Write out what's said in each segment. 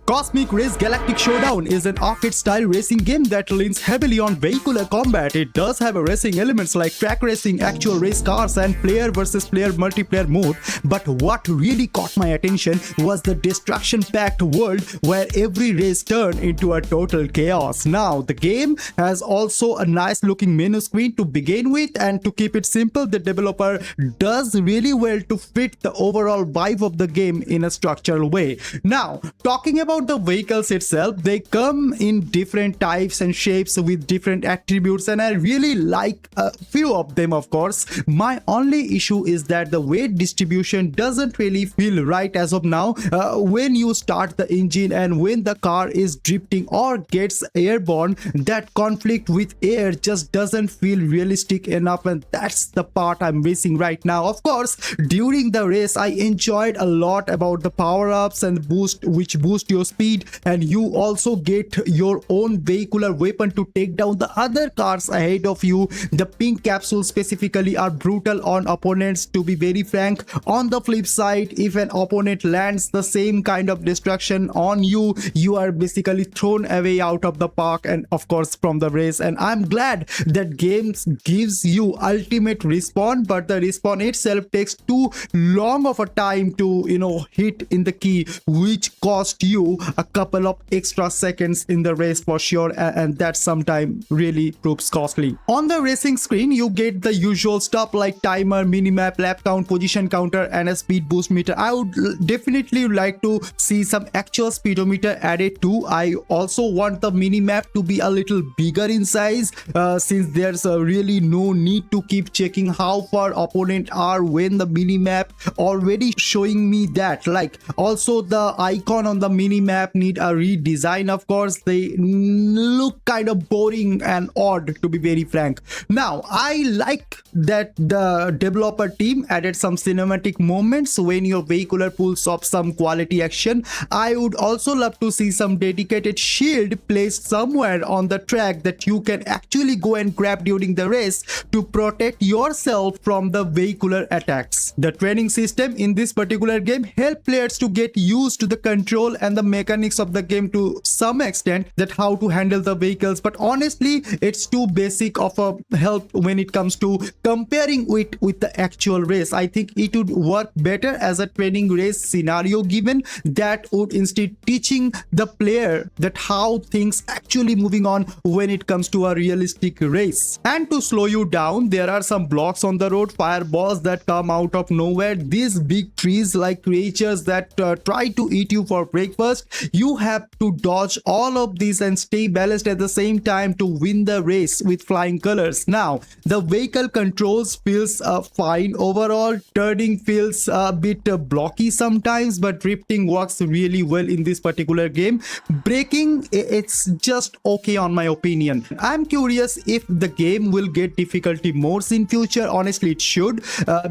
Cosmic Race Galactic Showdown is an arcade-style racing game that leans heavily on vehicular combat. It does have racing elements like track racing, actual race cars, and player versus player multiplayer mode. But what really caught my attention was the destruction-packed world where every race turned into a total chaos. Now, the game has also a nice-looking menu screen to begin with, and to keep it simple, the developer does really well to fit the overall vibe of the game in a structural way. Now, talking about the vehicles itself, they come in different types and shapes with different attributes, and I really like a few of them, of course. My only issue is that the weight distribution doesn't really feel right as of now. When you start the engine and when the car is drifting or gets airborne, that conflict with air just doesn't feel realistic enough, and that's the part I'm missing right now. Of course, during the race I enjoyed a lot about the power-ups and boost which boost your speed, and you also get your own vehicular weapon to take down the other cars ahead of you. The pink capsules specifically are brutal on opponents, to be very frank. On the flip side, if an opponent lands the same kind of destruction on you, you are basically thrown away out of the park and of course from the race. And I'm glad that games gives you ultimate respawn, but the respawn itself takes too long of a time to hit in the key, which cost you a couple of extra seconds in the race for sure, and that sometimes really proves costly. On the racing screen, you get the usual stuff like timer, minimap, lap count, position counter, and a speed boost meter. I would definitely like to see some actual speedometer added too. I also want the minimap to be a little bigger in size, since there's really no need to keep checking how far opponent are when the minimap already showing me that. Like, also the icon on the minimap need a redesign. Of course, they look kind of boring and odd, to be very frank. Now, I like that the developer team added some cinematic moments when your vehicular pulls off some quality action. I would also love to see some dedicated shield placed somewhere on the track that you can actually go and grab during the race to protect yourself from the vehicular attacks. The training system in this particular game help players to get used to the control and the mechanics of the game to some extent, that how to handle the vehicles, but honestly it's too basic of a help when it comes to comparing it with the actual race. I think it would work better as a training race scenario given, that would instead teaching the player that how things actually moving on when it comes to a realistic race. And to slow you down, there are some blocks on the road, fireballs that come out of nowhere, these big trees like creatures that try to eat you for breakfast. You have to dodge all of these and stay balanced at the same time to win the race with flying colors. Now, the vehicle controls feels fine overall. Turning feels a bit blocky sometimes, but drifting works really well in this particular game. Braking, it's just okay on my opinion. I'm curious if the game will get difficulty modes in future. Honestly, it should,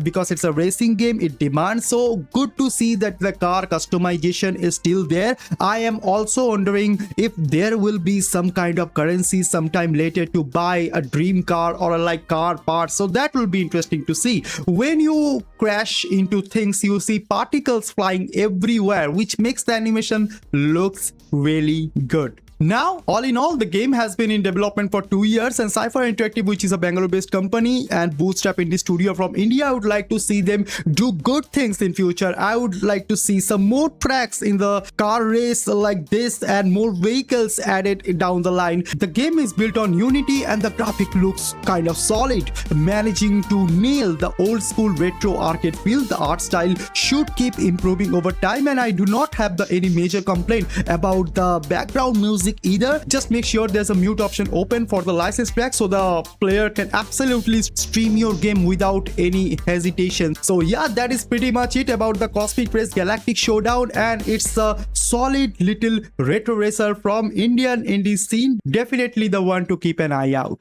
because it's a racing game, it demands. So good to see that the car customization is still there. I am also wondering if there will be some kind of currency sometime later to buy a dream car or like car parts, so that will be interesting to see. When you crash into things, you see particles flying everywhere, which makes the animation looks really good. Now, all in all, the game has been in development for 2 years, and Psypher Interactive, which is a Bangalore-based company and bootstrap indie studio from India, I would like to see them do good things in future. I would like to see some more tracks in the car race like this and more vehicles added down the line. The game is built on Unity and the graphic looks kind of solid, managing to nail the old school retro arcade feel. The art style should keep improving over time, and I do not have any major complaint about the background music either. Just make sure there's a mute option open for the licensed track so the player can absolutely stream your game without any hesitation. So yeah, that is pretty much it about the Cosmic Race Galactic Showdown, and it's a solid little retro racer from Indian indie scene. Definitely the one to keep an eye out.